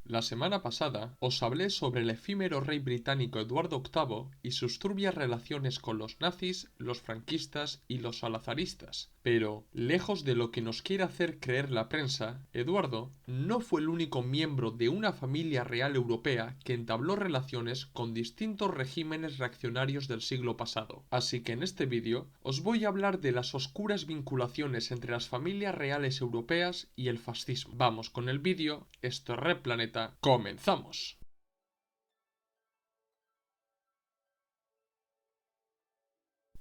La semana pasada os hablé sobre el efímero rey británico Eduardo VIII y sus turbias relaciones con los nazis, los franquistas y los salazaristas. Pero, lejos de lo que nos quiere hacer creer la prensa, Eduardo no fue el único miembro de una familia real europea que entabló relaciones con distintos regímenes reaccionarios del siglo pasado. Así que en este vídeo os voy a hablar de las oscuras vinculaciones entre las familias reales europeas y el fascismo. Vamos con el vídeo, esto es Red Planeta, ¡comenzamos!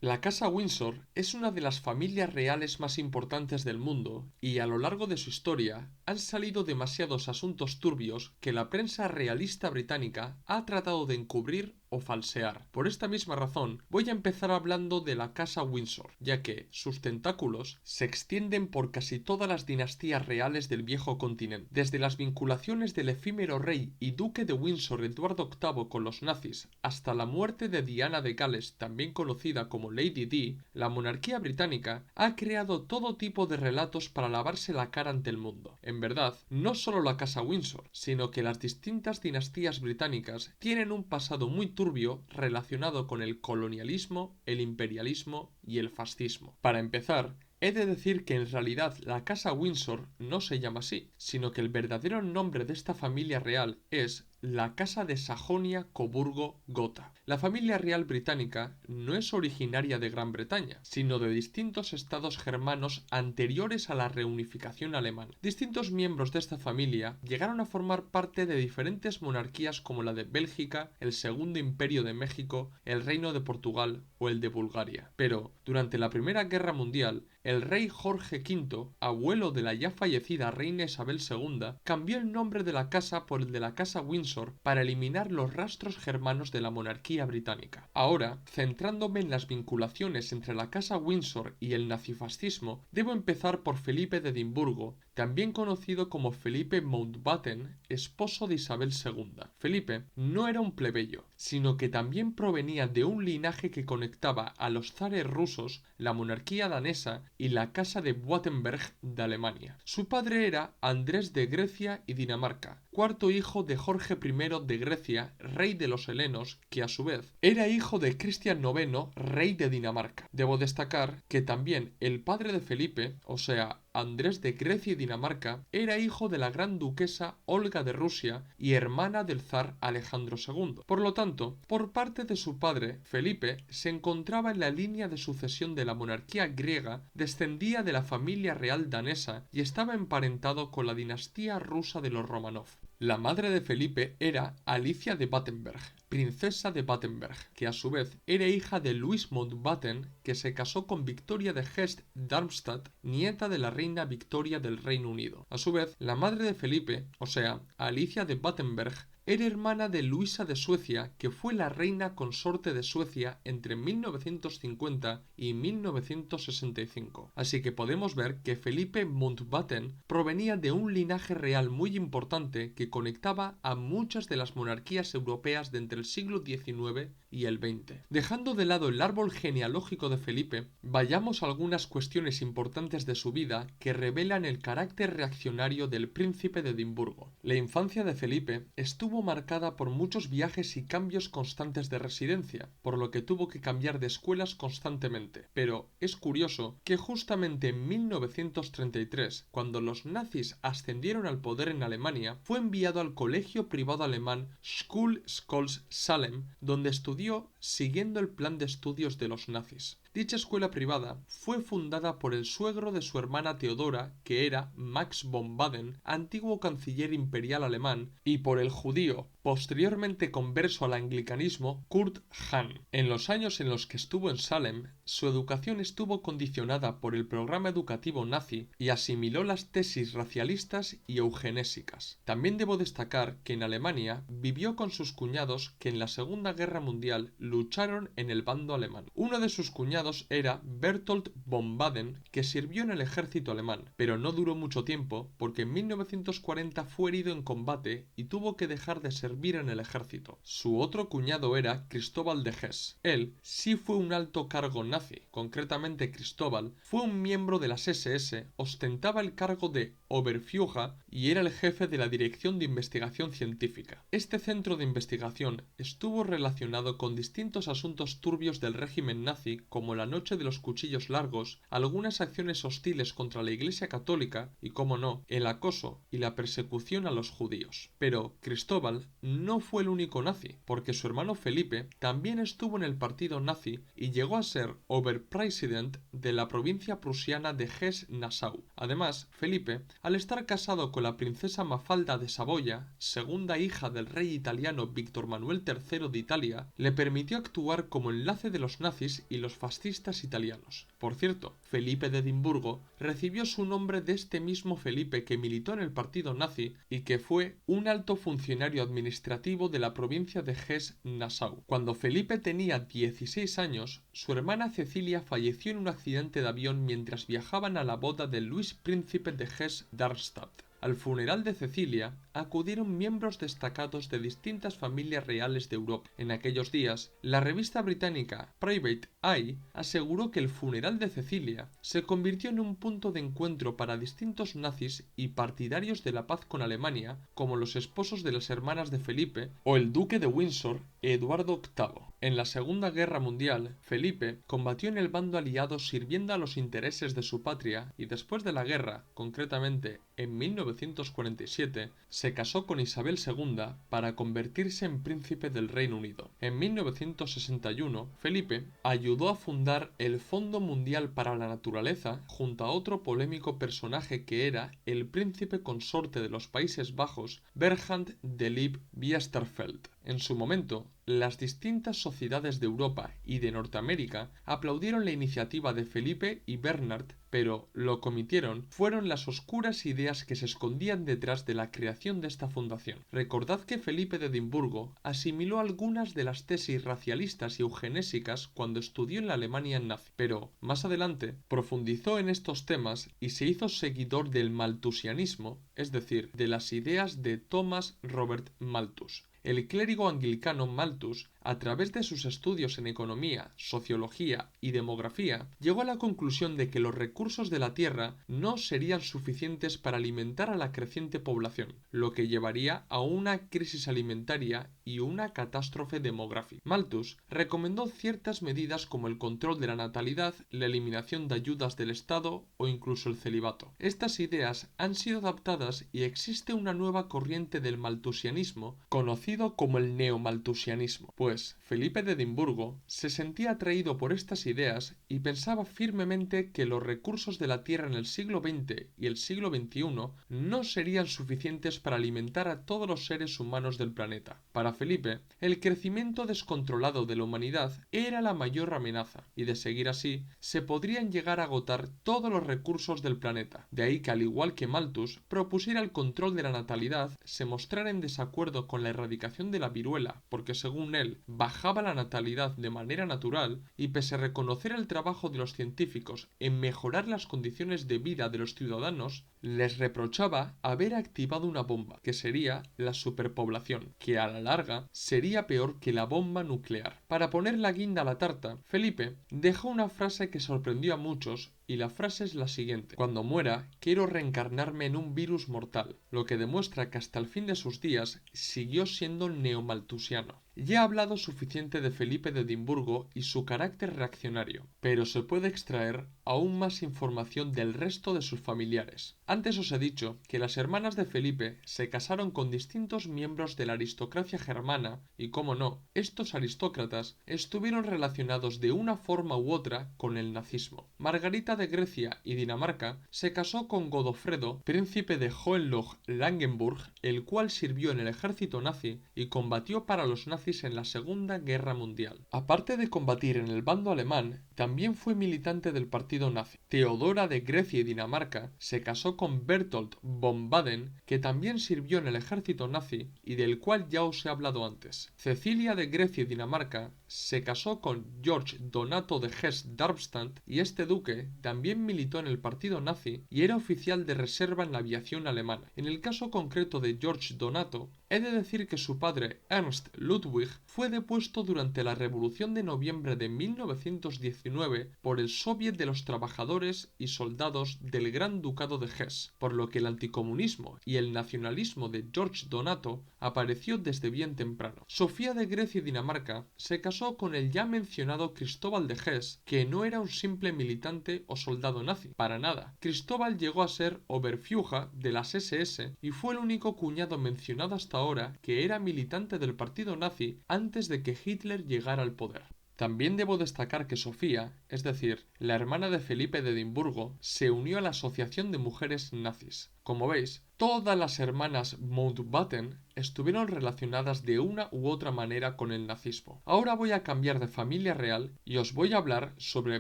La Casa Windsor es una de las familias reales más importantes del mundo y a lo largo de su historia han salido demasiados asuntos turbios que la prensa realista británica ha tratado de encubrir o falsear. Por esta misma razón voy a empezar hablando de la Casa Windsor, ya que sus tentáculos se extienden por casi todas las dinastías reales del viejo continente. Desde las vinculaciones del efímero rey y duque de Windsor Eduardo VIII con los nazis hasta la muerte de Diana de Gales, también conocida como Lady Di, la monarquía británica ha creado todo tipo de relatos para lavarse la cara ante el mundo. En verdad, no solo la Casa Windsor, sino que las distintas dinastías británicas tienen un pasado muy turbio relacionado con el colonialismo, el imperialismo y el fascismo. Para empezar, he de decir que en realidad la Casa Windsor no se llama así, sino que el verdadero nombre de esta familia real es la Casa de Sajonia-Coburgo-Gotha. La familia real británica no es originaria de Gran Bretaña, sino de distintos estados germanos anteriores a la reunificación alemana. Distintos miembros de esta familia llegaron a formar parte de diferentes monarquías como la de Bélgica, el Segundo Imperio de México, el Reino de Portugal o el de Bulgaria. Pero, durante la Primera Guerra Mundial, el rey Jorge V, abuelo de la ya fallecida reina Isabel II, cambió el nombre de la casa por el de la Casa Windsor para eliminar los rastros germanos de la monarquía británica. Ahora, centrándome en las vinculaciones entre la Casa Windsor y el nazifascismo, debo empezar por Felipe de Edimburgo, también conocido como Felipe Mountbatten, esposo de Isabel II. Felipe no era un plebeyo, sino que también provenía de un linaje que conectaba a los zares rusos, la monarquía danesa y la Casa de Wurtemberg de Alemania. Su padre era Andrés de Grecia y Dinamarca, cuarto hijo de Jorge I de Grecia, rey de los helenos, que a su vez era hijo de Cristian IX, rey de Dinamarca. Debo destacar que también el padre de Felipe, o sea, Andrés de Grecia y Dinamarca, era hijo de la gran duquesa Olga de Rusia y hermana del zar Alejandro II. Por lo tanto, por parte de su padre, Felipe se encontraba en la línea de sucesión de la monarquía griega, descendía de la familia real danesa y estaba emparentado con la dinastía rusa de los Romanov. La madre de Felipe era Alicia de Battenberg, princesa de Battenberg, que a su vez era hija de Luis Mountbatten, que se casó con Victoria de Hesse-Darmstadt, nieta de la reina Victoria del Reino Unido. A su vez, la madre de Felipe, o sea, Alicia de Battenberg, era hermana de Luisa de Suecia, que fue la reina consorte de Suecia entre 1950 y 1965. Así que podemos ver que Felipe Mountbatten provenía de un linaje real muy importante que conectaba a muchas de las monarquías europeas de entre el siglo XIX y el XX. Dejando de lado el árbol genealógico de Felipe, vayamos a algunas cuestiones importantes de su vida que revelan el carácter reaccionario del príncipe de Edimburgo. La infancia de Felipe estuvo marcada por muchos viajes y cambios constantes de residencia, por lo que tuvo que cambiar de escuelas constantemente. Pero es curioso que justamente en 1933, cuando los nazis ascendieron al poder en Alemania, fue enviado al colegio privado alemán Schule-Scholz Salem, donde estudió siguiendo el plan de estudios de los nazis. Dicha escuela privada fue fundada por el suegro de su hermana Teodora, que era Max von Baden, antiguo canciller imperial alemán, y por el judío, posteriormente converso al anglicanismo, Kurt Hahn. En los años en los que estuvo en Salem, su educación estuvo condicionada por el programa educativo nazi y asimiló las tesis racialistas y eugenésicas. También debo destacar que en Alemania vivió con sus cuñados que en la Segunda Guerra Mundial lucharon en el bando alemán. Uno de sus cuñados era Bertolt von Baden, que sirvió en el ejército alemán, pero no duró mucho tiempo porque en 1940 fue herido en combate y tuvo que dejar de servir en el ejército. Su otro cuñado era Cristóbal de Hesse. Él sí fue un alto cargo nazi, concretamente Cristóbal fue un miembro de las SS, ostentaba el cargo de Oberführer y era el jefe de la Dirección de Investigación Científica. Este centro de investigación estuvo relacionado con distintos asuntos turbios del régimen nazi, como la Noche de los Cuchillos Largos, algunas acciones hostiles contra la Iglesia Católica y, como no, el acoso y la persecución a los judíos. Pero Cristóbal no fue el único nazi, porque su hermano Felipe también estuvo en el partido nazi y llegó a ser Oberpräsident de la provincia prusiana de Hesse-Nassau. Además, Felipe, al estar casado con la princesa Mafalda de Saboya, segunda hija del rey italiano Víctor Manuel III de Italia, le permitió actuar como enlace de los nazis y los fascistas italianos. Por cierto, Felipe de Edimburgo recibió su nombre de este mismo Felipe que militó en el partido nazi y que fue un alto funcionario administrativo de la provincia de Hesse-Nassau. Cuando Felipe tenía 16 años, su hermana Cecilia falleció en un accidente de avión mientras viajaban a la boda de Luis Príncipe de Hesse-Darmstadt. Al funeral de Cecilia acudieron miembros destacados de distintas familias reales de Europa. En aquellos días, la revista británica Private Eye aseguró que el funeral de Cecilia se convirtió en un punto de encuentro para distintos nazis y partidarios de la paz con Alemania, como los esposos de las hermanas de Felipe o el duque de Windsor, Eduardo VIII. En la Segunda Guerra Mundial, Felipe combatió en el bando aliado sirviendo a los intereses de su patria y después de la guerra, concretamente en 1947, se casó con Isabel II para convertirse en príncipe del Reino Unido. En 1961, Felipe ayudó a fundar el Fondo Mundial para la Naturaleza junto a otro polémico personaje que era el príncipe consorte de los Países Bajos, Bernd de Lippe-Biesterfeld. En su momento, las distintas sociedades de Europa y de Norteamérica aplaudieron la iniciativa de Felipe y Bernard, pero lo que omitieron fueron las oscuras ideas que se escondían detrás de la creación de esta fundación. Recordad que Felipe de Edimburgo asimiló algunas de las tesis racialistas y eugenésicas cuando estudió en la Alemania nazi, pero más adelante profundizó en estos temas y se hizo seguidor del malthusianismo, es decir, de las ideas de Thomas Robert Malthus. El clérigo anglicano Malthus, a través de sus estudios en economía, sociología y demografía, llegó a la conclusión de que los recursos de la tierra no serían suficientes para alimentar a la creciente población, lo que llevaría a una crisis alimentaria y una catástrofe demográfica. Malthus recomendó ciertas medidas como el control de la natalidad, la eliminación de ayudas del Estado o incluso el celibato. Estas ideas han sido adaptadas y existe una nueva corriente del malthusianismo conocida como el neomalthusianismo, pues Felipe de Edimburgo se sentía atraído por estas ideas y pensaba firmemente que los recursos de la Tierra en el siglo XX y el siglo XXI no serían suficientes para alimentar a todos los seres humanos del planeta. Para Felipe, el crecimiento descontrolado de la humanidad era la mayor amenaza, y de seguir así, se podrían llegar a agotar todos los recursos del planeta. De ahí que, al igual que Malthus propusiera el control de la natalidad, se mostrara en desacuerdo con la erradicación de la viruela, porque según él bajaba la natalidad de manera natural y pese a reconocer el trabajo de los científicos en mejorar las condiciones de vida de los ciudadanos, les reprochaba haber activado una bomba, que sería la superpoblación, que a la larga sería peor que la bomba nuclear. Para poner la guinda a la tarta, Felipe dejó una frase que sorprendió a muchos, y la frase es la siguiente: cuando muera, quiero reencarnarme en un virus mortal, lo que demuestra que hasta el fin de sus días siguió siendo neomalthusiano. Ya he hablado suficiente de Felipe de Edimburgo y su carácter reaccionario, pero se puede extraer aún más información del resto de sus familiares. Antes os he dicho que las hermanas de Felipe se casaron con distintos miembros de la aristocracia germana y, como no, estos aristócratas estuvieron relacionados de una forma u otra con el nazismo. Margarita de Grecia y Dinamarca se casó con Godofredo, príncipe de Hohenlohe-Langenburg, el cual sirvió en el ejército nazi y combatió para los nazis en la Segunda Guerra Mundial. Aparte de combatir en el bando alemán, también fue militante del partido nazi. Teodora de Grecia y Dinamarca se casó con Berthold von Baden, que también sirvió en el ejército nazi y del cual ya os he hablado antes. Cecilia de Grecia y Dinamarca se casó con George Donato de Hesse-Darmstadt y este duque también militó en el partido nazi y era oficial de reserva en la aviación alemana. En el caso concreto de George Donato, He de decir que su padre, Ernst Ludwig, fue depuesto durante la Revolución de Noviembre de 1919 por el Soviet de los Trabajadores y Soldados del Gran Ducado de Hesse, por lo que el anticomunismo y el nacionalismo de George Donato apareció desde bien temprano. Sofía de Grecia y Dinamarca se casó con el ya mencionado Cristóbal de Hesse, que no era un simple militante o soldado nazi, para nada. Cristóbal llegó a ser Oberführer de las SS y fue el único cuñado mencionado hasta ahora que era militante del partido nazi antes de que Hitler llegara al poder. También debo destacar que Sofía, es decir, la hermana de Felipe de Edimburgo, se unió a la Asociación de Mujeres Nazis. Como veis, todas las hermanas Mountbatten estuvieron relacionadas de una u otra manera con el nazismo. Ahora voy a cambiar de familia real y os voy a hablar sobre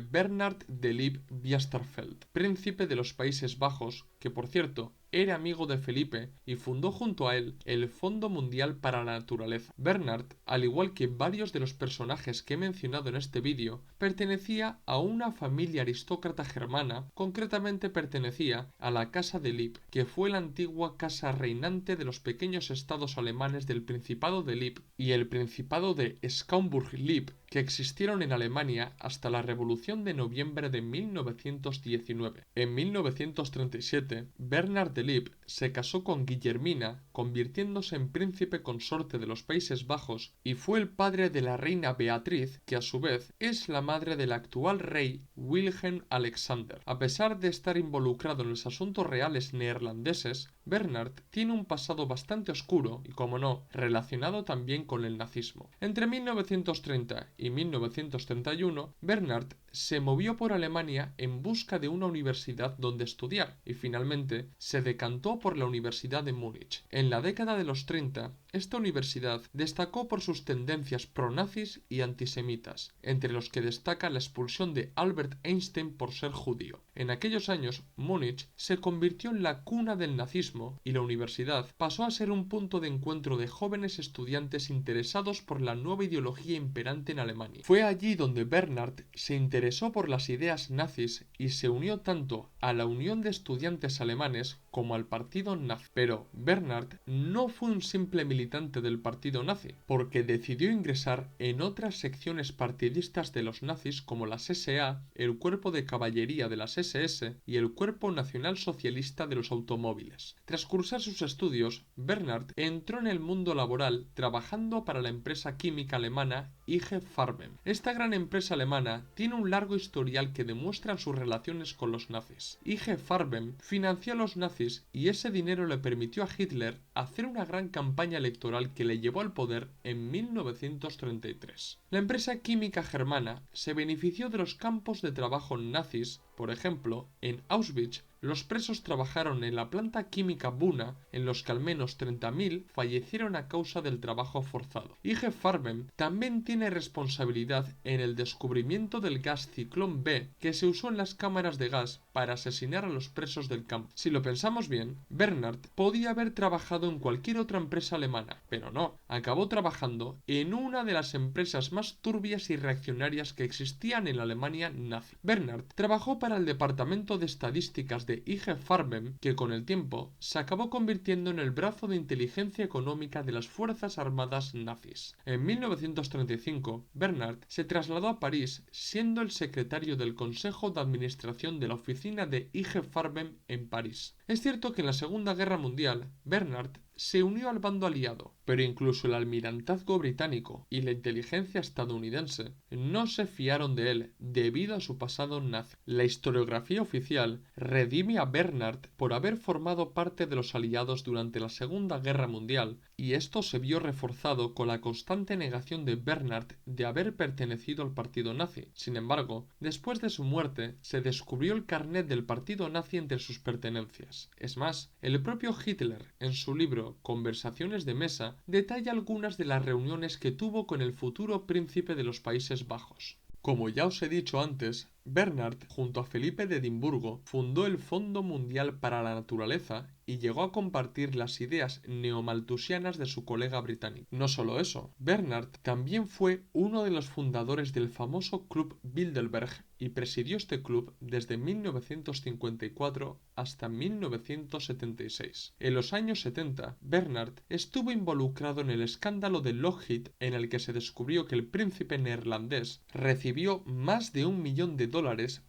Bernard de Leeuw-Westerveld, príncipe de los Países Bajos, que por cierto era amigo de Felipe y fundó junto a él el Fondo Mundial para la Naturaleza. Bernard, al igual que varios de los personajes que he mencionado en este vídeo, pertenecía a una familia aristócrata germana, concretamente pertenecía a la Casa de Lippe, que fue la antigua casa reinante de los pequeños estados alemanes del Principado de Lippe y el Principado de Schaumburg-Lippe, que existieron en Alemania hasta la Revolución de Noviembre de 1919. En 1937, Bernard de Leeuw se casó con Guillermina, convirtiéndose en príncipe consorte de los Países Bajos, y fue el padre de la reina Beatriz, que a su vez es la madre del actual rey Wilhelm Alexander. A pesar de estar involucrado en los asuntos reales neerlandeses, Bernard tiene un pasado bastante oscuro y, como no, relacionado también con el nazismo. Entre 1930 y 1931, Bernard se movió por Alemania en busca de una universidad donde estudiar y finalmente se decantó por la Universidad de Múnich. En la década de los 30, esta universidad destacó por sus tendencias pronazis y antisemitas, entre los que destaca la expulsión de Albert Einstein por ser judío. En aquellos años, Múnich se convirtió en la cuna del nazismo y la universidad pasó a ser un punto de encuentro de jóvenes estudiantes interesados por la nueva ideología imperante en Alemania. Fue allí donde Bernard se interesó por las ideas nazis y se unió tanto a la Unión de Estudiantes Alemanes como al partido nazi. Pero Bernard no fue un simple militante del partido nazi, porque decidió ingresar en otras secciones partidistas de los nazis como las SA, el Cuerpo de Caballería de las SS y el Cuerpo Nacional Socialista de los Automóviles. Tras cursar sus estudios, Bernard entró en el mundo laboral trabajando para la empresa química alemana IG Farben. Esta gran empresa alemana tiene un largo historial que demuestra sus relaciones con los nazis. IG Farben financió a los nazis y ese dinero le permitió a Hitler hacer una gran campaña electoral que le llevó al poder en 1933. La empresa química germana se benefició de los campos de trabajo nazis. Por ejemplo, en Auschwitz, los presos trabajaron en la planta química Buna, en los que al menos 30.000 fallecieron a causa del trabajo forzado. IG Farben también tiene responsabilidad en el descubrimiento del gas Ciclón B, que se usó en las cámaras de gas para asesinar a los presos del campo. Si lo pensamos bien, Bernard podía haber trabajado en cualquier otra empresa alemana, pero no, acabó trabajando en una de las empresas más turbias y reaccionarias que existían en la Alemania nazi. Bernard trabajó para el Departamento de Estadísticas de IG Farben, que con el tiempo se acabó convirtiendo en el brazo de inteligencia económica de las Fuerzas Armadas nazis. En 1935, Bernard se trasladó a París, siendo el secretario del Consejo de Administración de la oficina de IG Farben en París. Es cierto que en la Segunda Guerra Mundial, Bernard se unió al bando aliado, pero incluso el almirantazgo británico y la inteligencia estadounidense no se fiaron de él debido a su pasado nazi. La historiografía oficial redime a Bernard por haber formado parte de los aliados durante la Segunda Guerra Mundial, y esto se vio reforzado con la constante negación de Bernard de haber pertenecido al partido nazi. Sin embargo, después de su muerte, se descubrió el carnet del partido nazi entre sus pertenencias. Es más, el propio Hitler, en su libro Conversaciones de Mesa, detalla algunas de las reuniones que tuvo con el futuro príncipe de los Países Bajos. Como ya os he dicho antes, Bernard, junto a Felipe de Edimburgo, fundó el Fondo Mundial para la Naturaleza y llegó a compartir las ideas neomalthusianas de su colega británico. No solo eso, Bernard también fue uno de los fundadores del famoso Club Bilderberg y presidió este club desde 1954 hasta 1976. En los años 70, Bernard estuvo involucrado en el escándalo de Lockheed, en el que se descubrió que el príncipe neerlandés recibió más de $1 millón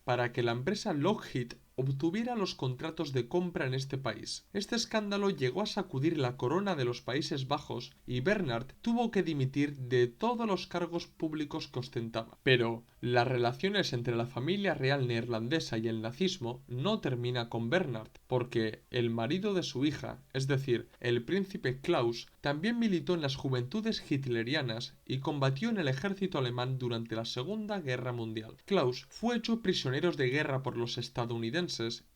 para que la empresa Lockheed obtuviera los contratos de compra en este país. Este escándalo llegó a sacudir la corona de los Países Bajos y Bernard tuvo que dimitir de todos los cargos públicos que ostentaba. Pero las relaciones entre la familia real neerlandesa y el nazismo no termina con Bernard, porque el marido de su hija, es decir, el príncipe Klaus, también militó en las juventudes hitlerianas y combatió en el ejército alemán durante la Segunda Guerra Mundial. Klaus fue hecho prisionero de guerra por los estadounidenses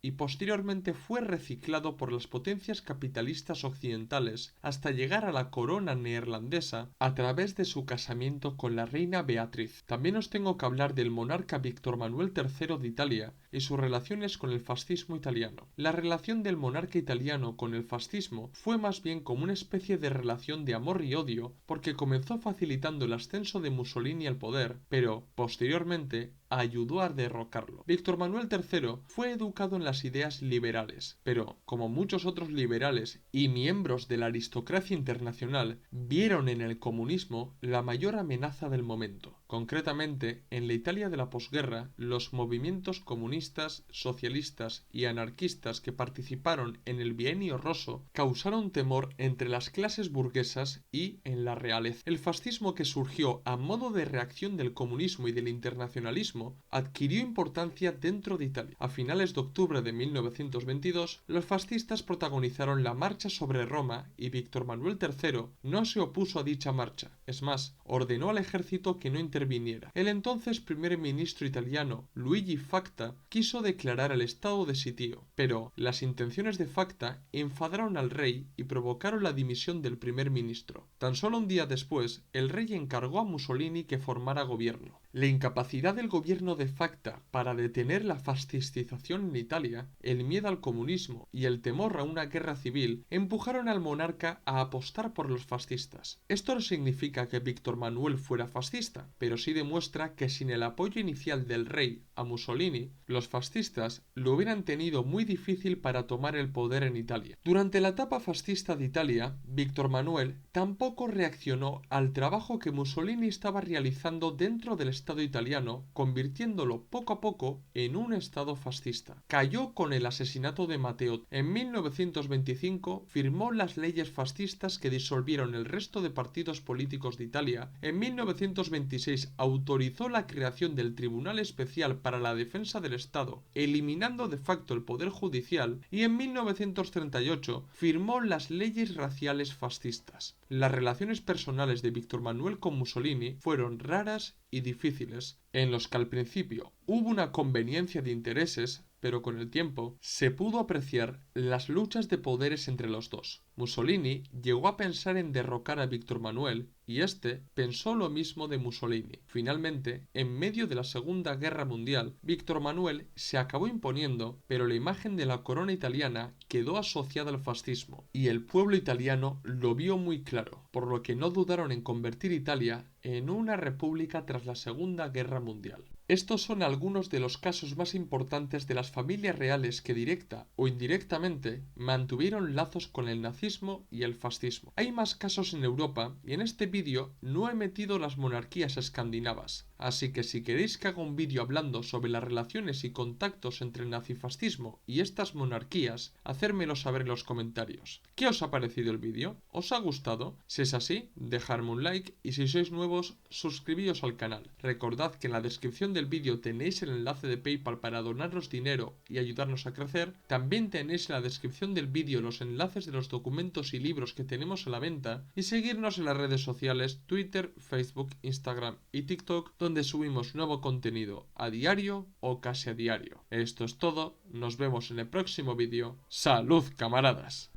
y posteriormente fue reciclado por las potencias capitalistas occidentales hasta llegar a la corona neerlandesa a través de su casamiento con la reina Beatriz. También os tengo que hablar del monarca Víctor Manuel III de Italia y sus relaciones con el fascismo italiano. La relación del monarca italiano con el fascismo fue más bien como una especie de relación de amor y odio, porque comenzó facilitando el ascenso de Mussolini al poder, pero posteriormente ayudó a derrocarlo. Víctor Manuel III fue educado en las ideas liberales, pero, como muchos otros liberales y miembros de la aristocracia internacional, vieron en el comunismo la mayor amenaza del momento. Concretamente, en la Italia de la posguerra, los movimientos comunistas, socialistas y anarquistas que participaron en el Bienio Rosso causaron temor entre las clases burguesas y en la realeza. El fascismo, que surgió a modo de reacción del comunismo y del internacionalismo, adquirió importancia dentro de Italia. A finales de octubre de 1922, los fascistas protagonizaron la marcha sobre Roma y Víctor Manuel III no se opuso a dicha marcha. Es más, ordenó al ejército que no interviniera. El entonces primer ministro italiano, Luigi Facta, quiso declarar el estado de sitio, pero las intenciones de Facta enfadaron al rey y provocaron la dimisión del primer ministro. Tan solo un día después, el rey encargó a Mussolini que formara gobierno. La incapacidad del gobierno de Facta para detener la fascistización en Italia, el miedo al comunismo y el temor a una guerra civil empujaron al monarca a apostar por los fascistas. Esto no significa que Víctor Manuel fuera fascista, pero sí demuestra que sin el apoyo inicial del rey a Mussolini, los fascistas lo hubieran tenido muy difícil para tomar el poder en Italia. Durante la etapa fascista de Italia, Víctor Manuel tampoco reaccionó al trabajo que Mussolini estaba realizando dentro del Estado italiano, convirtiéndolo poco a poco en un Estado fascista. Cayó con el asesinato de Matteotti. En 1925 firmó las leyes fascistas que disolvieron el resto de partidos políticos de Italia. En 1926 autorizó la creación del Tribunal Especial para la Defensa del Estado, eliminando de facto el poder judicial, y en 1938 firmó las leyes raciales fascistas. Las relaciones personales de Víctor Manuel con Mussolini fueron raras y difíciles, en los que al principio hubo una conveniencia de intereses, pero con el tiempo se pudo apreciar las luchas de poderes entre los dos. Mussolini llegó a pensar en derrocar a Víctor Manuel y este pensó lo mismo de Mussolini. Finalmente, en medio de la Segunda Guerra Mundial, Víctor Manuel se acabó imponiendo, pero la imagen de la corona italiana quedó asociada al fascismo y el pueblo italiano lo vio muy claro, por lo que no dudaron en convertir Italia en una república tras la Segunda Guerra Mundial. Estos son algunos de los casos más importantes de las familias reales que directa o indirectamente mantuvieron lazos con el nazismo y el fascismo. Hay más casos en Europa y en este vídeo no he metido las monarquías escandinavas, así que si queréis que haga un vídeo hablando sobre las relaciones y contactos entre el nazifascismo y estas monarquías, hacérmelo saber en los comentarios. ¿Qué os ha parecido el vídeo? ¿Os ha gustado? Si es así, dejadme un like y si sois nuevos, suscribíos al canal. Recordad que en la descripción del vídeo tenéis el enlace de PayPal para donarnos dinero y ayudarnos a crecer. También tenéis en la descripción del vídeo los enlaces de los documentos y libros que tenemos a la venta y seguirnos en las redes sociales Twitter, Facebook, Instagram y TikTok, donde subimos nuevo contenido a diario o casi a diario. Esto es todo, nos vemos en el próximo vídeo. ¡Salud, camaradas!